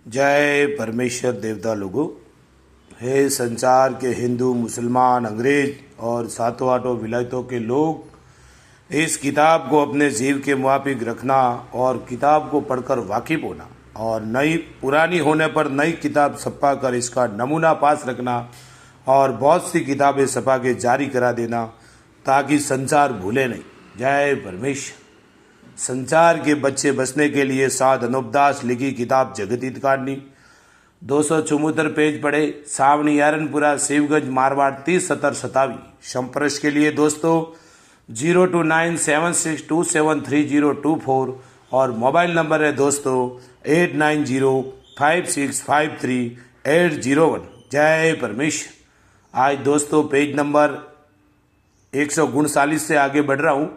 जय परमेश्वर देवता लोगों। हे संसार के हिंदू, मुसलमान, अंग्रेज और सातों आठों विलायतों के लोग, इस किताब को अपने जीव के मुआफिक रखना और किताब को पढ़कर वाकिफ होना और नई पुरानी होने पर नई किताब छपा कर इसका नमूना पास रखना और बहुत सी किताबें छपा के जारी करा देना ताकि संसार भूले नहीं। जय परमेश्वर। संसार के बच्चे बसने के लिए साध अनुपदास लिखी किताब जगत हितकारिणी 274 पेज पढ़े। सावनी यारनपुरा शिवगंज मारवाड़ 307027। संपर्क के लिए दोस्तों 02976273024 और मोबाइल नंबर है दोस्तों 8905653801। जय परमेश्वर। आज दोस्तों पेज नंबर 139 से आगे बढ़ रहा हूँ।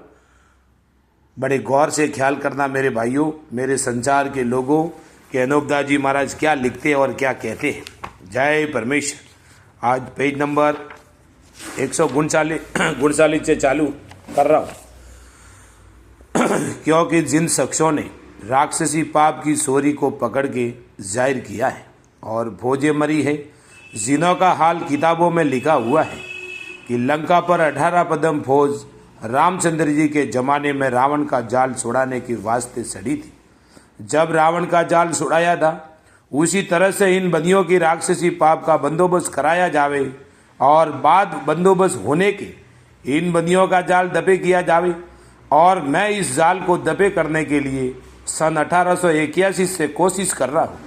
बड़े गौर से ख्याल करना मेरे भाइयों, मेरे संसार के लोगों कि अनूपदास जी महाराज क्या लिखते हैं और क्या कहते हैं। जय परमेश्वर। आज पेज नंबर 139 से चालू कर रहा हूँ। क्योंकि जिन शख्सों ने राक्षसी पाप की सोरी को पकड़ के जाहिर किया है और भोजे मरी है, जिनों का हाल किताबों में लिखा हुआ है कि लंका पर 18 पदम फौज रामचंद्र जी के जमाने में रावण का जाल छुड़ाने के वास्ते सड़ी थी। जब रावण का जाल छुड़ाया था, उसी तरह से इन बंदियों की राक्षसी पाप का बंदोबस्त कराया जावे और बाद बंदोबस्त होने के इन बंदियों का जाल दबे किया जावे। और मैं इस जाल को दबे करने के लिए सन 1881 से कोशिश कर रहा हूँ।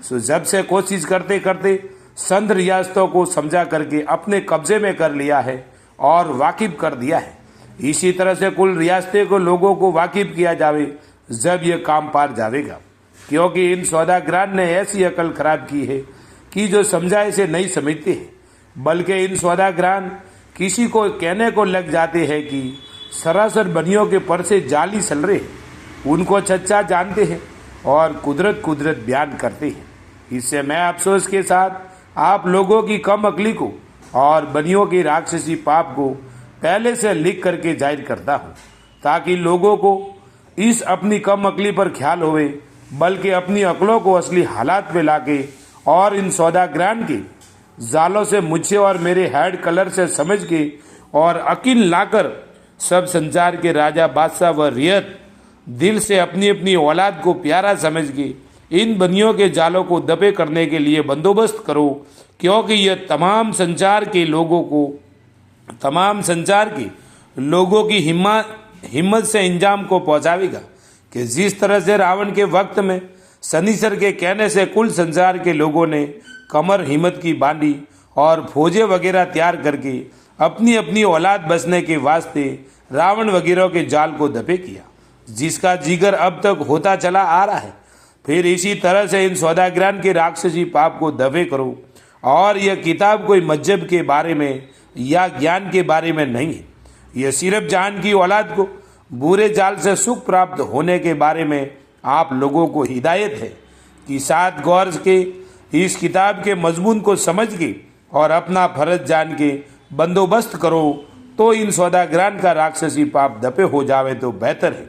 सो जब से कोशिश करते करते संत रियासतों को समझा करके अपने कब्जे में कर लिया है और वाकिफ कर दिया है। इसी तरह से कुल रियासतें को लोगों को वाकिफ किया जावे जब ये काम पार जावेगा। क्योंकि इन सौदागरान ने ऐसी अकल खराब की है कि जो समझाए से नहीं समझते हैं, बल्कि इन सौदागरान किसी को कहने को लग जाते हैं कि सरासर बनियों के पर से जाली चल रहे, उनको चच्चा जानते हैं और कुदरत बयान करते हैं। इससे मैं अफसोस के साथ आप लोगों की कम अकली को और बनियों की राक्षसी पाप को पहले से लिख करके जाहिर करता हूँ, ताकि लोगों को इस अपनी कम अकली पर ख्याल होवे, बल्कि अपनी अकलों को असली हालात में लाके और इन सौदागरान के जालों से मुझे और मेरे हेड कलर से समझ के और अकील लाकर सब संसार के राजा बादशाह व रियत दिल से अपनी अपनी औलाद को प्यारा समझ के इन बनियों के जालों को दबे करने के लिए बंदोबस्त करो। क्योंकि यह तमाम संसार के लोगों की हिम्मत से इंजाम को पहुंचावेगा कि जिस तरह से रावण के वक्त में शनिश्चर के कहने से कुल संसार के लोगों ने कमर हिम्मत की बांधी और फौजें वगैरह तैयार करके अपनी अपनी औलाद बचने के वास्ते रावण वगैरह के जाल को दबे किया, जिसका जिगर अब तक होता चला आ रहा है। फिर इसी तरह से इन सौदागरान के राक्षसी पाप को दबे करो। और यह किताब कोई मजहब के बारे में या ज्ञान के बारे में नहीं है, यह सिर्फ जान की औलाद को बुरे जाल से सुख प्राप्त होने के बारे में आप लोगों को हिदायत है कि साथ गौर के इस किताब के मजमून को समझ के और अपना फर्ज जान के बंदोबस्त करो, तो इन सौदागरान का राक्षसी पाप दबे हो जावे तो बेहतर है।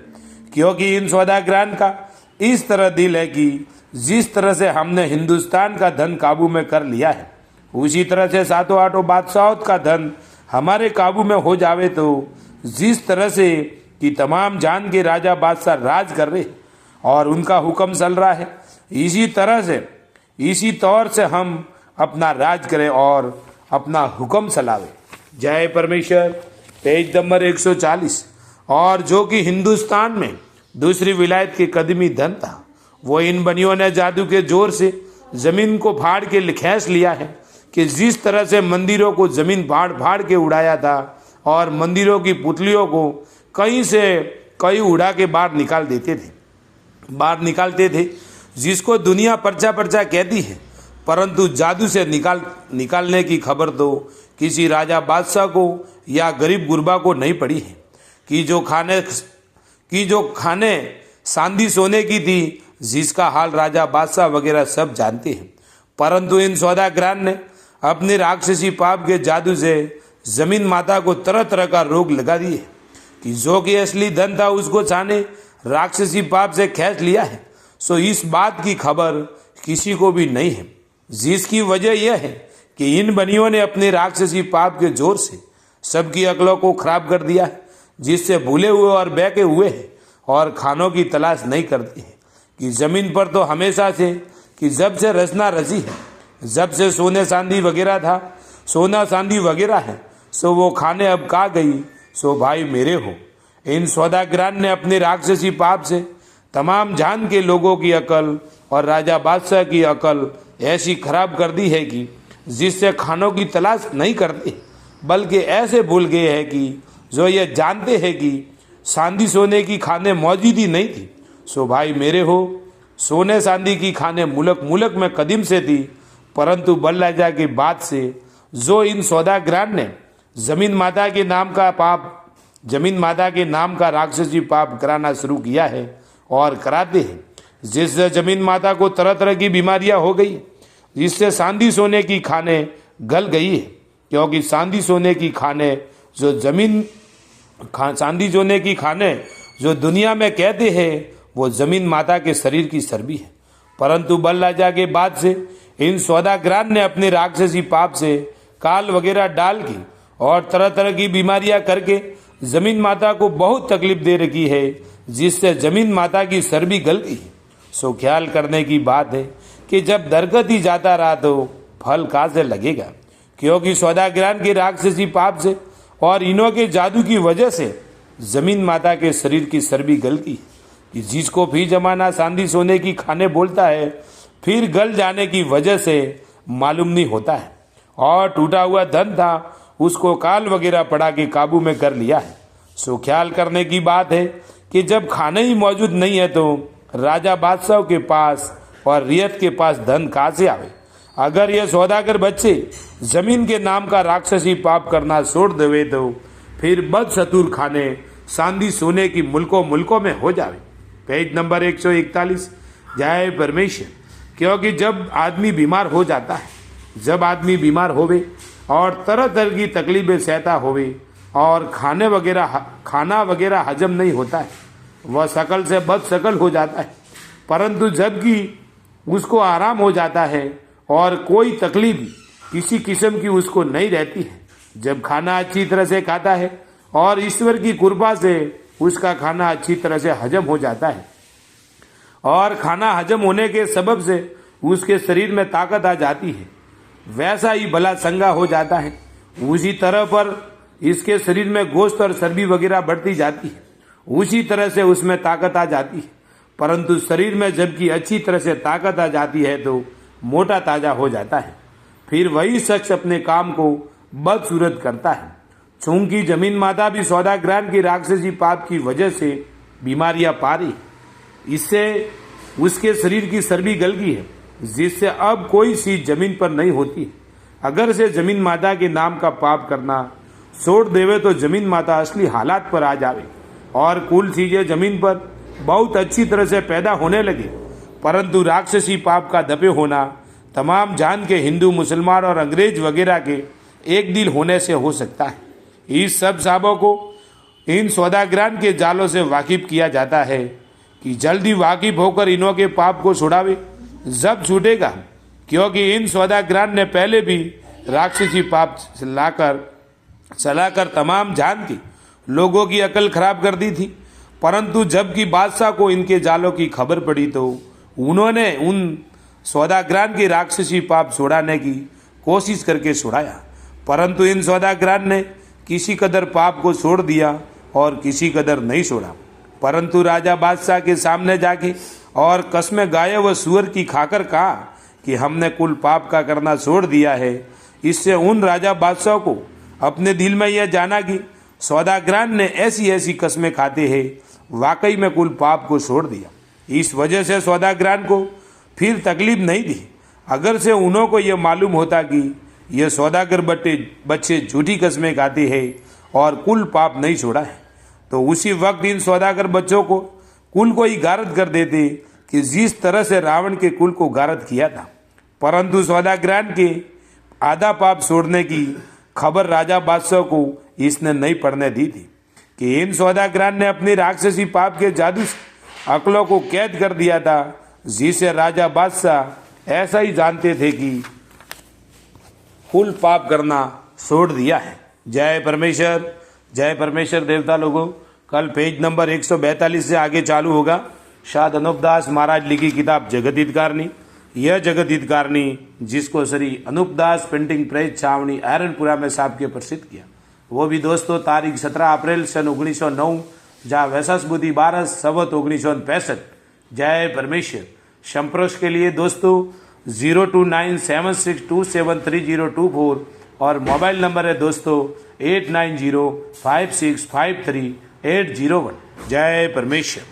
क्योंकि इन सौदागरान का इस तरह दिल है कि जिस तरह से हमने हिंदुस्तान का धन काबू में कर लिया है, उसी तरह से सातों आठों बादशाहों का धन हमारे काबू में हो जावे तो जिस तरह से कि तमाम जान के राजा बादशाह राज कर रहे और उनका हुक्म चल रहा है, इसी तौर से हम अपना राज करें और अपना हुक्म चलावे। जय परमेश्वर। Page number 140। और जो कि हिंदुस्तान में दूसरी विलायत के कदमी धन था, वो इन बनियों ने जादू के जोर से जमीन को फाड़ के खींच लिया है कि जिस तरह से मंदिरों को जमीन फाड़ के उड़ाया था और मंदिरों की पुतलियों को कहीं से कहीं उड़ा के बाहर निकालते थे, जिसको दुनिया पर्चा कहती है, परंतु जादू से निकालने की खबर तो किसी राजा बादशाह को या गरीब गुरबा को नहीं पड़ी है कि जो खाने सांधी सोने की थी, जिसका हाल राजा बादशाह वगैरह सब जानते हैं। परंतु इन सौदागरान ने अपने राक्षसी पाप के जादू से जमीन माता को तरह तरह का रोग लगा दिए कि जो कि असली धन था उसको छाने राक्षसी पाप से खींच लिया है। सो इस बात की खबर किसी को भी नहीं है, जिसकी वजह यह है कि इन बनियों ने अपने राक्षसी पाप के जोर से सबकी अकलों को खराब कर दिया है, जिससे भूले हुए और बहके हुए हैं और खानों की तलाश नहीं करते हैं कि जमीन पर तो हमेशा से कि जब से रचना रची है, जब से सोने चांदी वगैरह था, सोना चांदी वगैरह है, सो वो खाने अब कहाँ गई, सो भाई मेरे हो। इन सौदागरान ने अपने राक्षसी पाप से तमाम जान के लोगों की अकल और राजा बादशाह की अकल ऐसी खराब कर दी है कि जिससे खानों की तलाश नहीं करते, बल्कि ऐसे भूल गए हैं कि जो ये जानते हैं कि चांदी सोने की खाने मौजूद ही नहीं थी। सो भाई मेरे हो, सोने चांदी की खाने मुल्क मुल्क में कदीम से थी, परंतु बल राजा के बाद से जो इन सौदागरान ने जमीन माता के नाम का राक्षसी पाप कराना शुरू किया है और कराते हैं, जिससे जमीन माता को तरह तरह की बीमारियां हो गई, जिससे चांदी सोने की खाने गल गई है, क्योंकि चांदी सोने की खाने जो दुनिया में कहते हैं वो जमीन माता के शरीर की चर्बी है। परंतु बल राजा के बाद से इन सौदागरान ने अपने राक्षसी पाप से काल वगैरह डाल के और तरह तरह की बीमारियां करके जमीन माता को बहुत तकलीफ दे रखी है, जिससे जमीन माता की चर्बी गल गई। सो ख्याल करने की बात है कि जब दरगत ही जाता रहा तो फल कहाँ से लगेगा, क्योंकि सौदागरान के राक्षसी पाप से और इनों के जादू की वजह से जमीन माता के शरीर की चर्बी गल गई, कि जिसको भी जमाना चांदी सोने की खाने बोलता है, फिर गल जाने की वजह से मालूम नहीं होता है, और टूटा हुआ धन था उसको काल वगैरह पड़ा के काबू में कर लिया है। सो ख्याल करने की बात है कि जब खाने ही मौजूद नहीं है तो राजा बादशाह के पास और रियत के पास धन कहाँ से आवे। अगर ये सौदागर बच्चे जमीन के नाम का राक्षसी पाप करना छोड़ देवे तो फिर बद शतुर खाने चांदी सोने की मुल्कों में हो जावे। Page number 141। जय परमेश्वर। क्योंकि जब आदमी बीमार हो जाता है, जब आदमी बीमार होवे और तरह तरह की तकलीफें सहता होवे और खाना वगैरह हजम नहीं होता है, वह शकल से बद शकल हो जाता है, परंतु जबकि उसको आराम हो जाता है और कोई तकलीफ किसी किस्म की उसको नहीं रहती है, जब खाना अच्छी तरह से खाता है और ईश्वर की कृपा से उसका खाना अच्छी तरह से हजम हो जाता है और खाना हजम होने के सबब से उसके शरीर में ताकत आ जाती है, वैसा ही भला चंगा हो जाता है। उसी तरह पर इसके शरीर में गोश्त और चर्बी वगैरह बढ़ती जाती है, उसी तरह से उसमें ताकत आ जाती है, परंतु शरीर में जबकि अच्छी तरह से ताकत आ जाती है तो मोटा ताजा हो जाता है। फिर वही शख्स अपने काम को बदसूरत करता है। चूंकि जमीन माता भी सौदागरान की राक्षसी पाप की वजह से बीमारियां पा रही, इससे उसके शरीर की चर्बी गल गई है, जिससे अब कोई चीज जमीन पर नहीं होती। अगर से जमीन माता के नाम का पाप करना छोड़ देवे तो जमीन माता असली हालात पर आ जावे और कुल चीजें जमीन पर बहुत अच्छी तरह से पैदा होने लगे। परंतु राक्षसी पाप का दबे होना तमाम जान के हिंदू, मुसलमान और अंग्रेज वगैरह के एक दिल होने से हो सकता है। इस सब साबों को इन सौदागरान के जालों से वाकिफ किया जाता है कि जल्दी वाकिफ होकर इनों के पाप को छुड़ावे जब छूटेगा, क्योंकि इन सौदागरान ने पहले भी राक्षसी पाप चलाकर तमाम जान के लोगों की अकल खराब कर दी थी। परंतु जबकि बादशाह को इनके जालों की खबर पड़ी तो उन्होंने उन सौदागरान के राक्षसी पाप छुड़ाने की कोशिश करके छुड़ाया, परंतु इन सौदागरान ने किसी कदर पाप को छोड़ दिया और किसी कदर नहीं छोड़ा। परंतु राजा बादशाह के सामने जाके और कसमें गाय व सुअर की खाकर कहा कि हमने कुल पाप का करना छोड़ दिया है। इससे उन राजा बादशाह को अपने दिल में यह जाना कि सौदागरान ने ऐसी ऐसी कस्में खाते हैं, वाकई में कुल पाप को छोड़ दिया। इस वजह से सौदागरान को फिर तकलीफ नहीं दी। अगर से उन्हों को यह मालूम होता कि यह सौदागर बच्चे झूठी कस्में खाते हैं और कुल पाप नहीं छोड़ा है, तो उसी वक्त इन सौदागर बच्चों को कुल को ही गारद कर देते कि जिस तरह से रावण के कुल को गारद किया था। परंतु सौदागरान के आधा पाप छोड़ने की खबर राजा बादशाह को इसने नहीं पड़ने दी थी कि इन सौदागरान ने अपनी राक्षसी पाप के जादू से अकलों को कैद कर दिया था, जिसे राजा बादशाह ऐसा ही जानते थे कि कुल पाप करना छोड़ दिया है। जय परमेश्वर देवता लोगों। कल पेज नंबर 142 से आगे चालू होगा। शायद अनूपदास महाराज लिखी किताब जगत हितकारणी। यह जगत हितकारणी जिसको श्री अनूपदास प्रिंटिंग प्रेस छावनी आयरनपुरा में साहब के प्रसिद्ध किया, वो भी दोस्तों तारीख 17 अप्रैल सन 1909, जहाँ वैसाख बुद्धि 12 संवत 1965। जय परमेश्वर। संपर्क के लिए दोस्तों 029762730224 और मोबाइल नंबर है दोस्तों 8905653801। जय परमेश्वर।